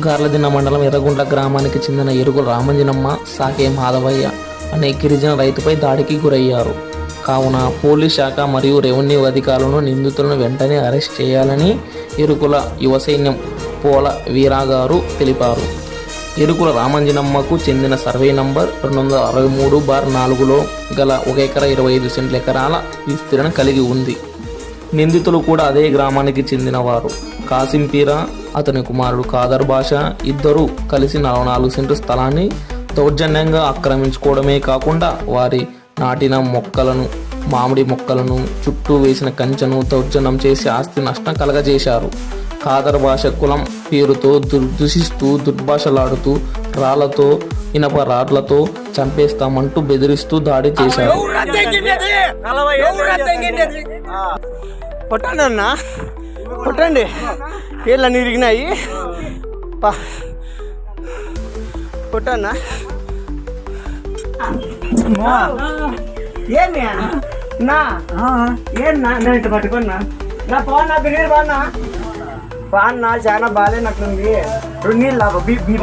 గార్లదిన్న మండలం ఎర్రగుంట్ల గ్రామానికి చెందిన ఎరుగుల రామంజనమ్మ, సాకే మాధవయ్య అనే గిరిజన రైతుపై దాడికి గురయ్యారు. కావున పోలీస్ శాఖ మరియు రెవెన్యూ అధికారులను నిందితులను వెంటనే అరెస్ట్ చేయాలని ఎరుకుల యువసైన్యం పోల వీరాగారు తెలిపారు. ఎరుకుల రామంజనమ్మకు చెందిన సర్వే నంబర్ 263/4లో గల 1 ఎకరా 25 సెంట్ల ఎకరాల విస్తీర్ణ కలిగి ఉంది. నిందితులు కూడా అదే గ్రామానికి చెందినవారు. కాసింపీరా, అతని కుమారుడు ఖాదర్ బాషా ఇద్దరూ కలిసి 44 సెంటు స్థలాన్ని దౌర్జన్యంగా ఆక్రమించుకోవడమే కాకుండా వారి నాటిన మొక్కలను, మామిడి మొక్కలను, చుట్టూ వేసిన కంచెను దౌర్జన్యం చేసి ఆస్తి నష్టం కలగజేశారు. ఖాదర్ భాష కులం పేరుతో దూషిస్తూ దుర్భాషలాడుతూ రాళ్లతో, ఇనప రాడ్లతో చంపేస్తామంటూ బెదిరిస్తూ దాడి చేశారు. కొట్టండి, ఏళ్ళని ఇరిగినాయి. కొట్టన్నా ఏమి ఏన్నా నేను పట్టుకున్నా నా బాగున్నా బిర్యానీ బాగున్నా చాలా బాగాలేనట్లుంది. నీళ్ళు బీపీ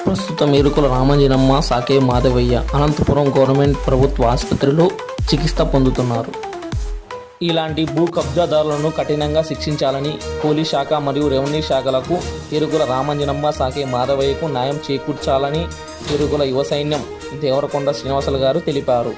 ప్రస్తుతం ఎరుకుల రామంజనమ్మ, సాకే మాధవయ్య అనంతపురం గవర్నమెంట్ ప్రభుత్వ ఆసుపత్రిలో చికిత్స పొందుతున్నారు. ఇలాంటి భూ కబ్జాదారులను కఠినంగా శిక్షించాలని పోలీస్ శాఖ మరియు రెవెన్యూ శాఖలకు ఎరుకుల రామంజనమ్మ, సాకే మాధవయ్యకు న్యాయం చేకూర్చాలని ఎరుకుల యువ సైన్యం దేవరకొండ శ్రీనివాసులు గారు తెలిపారు.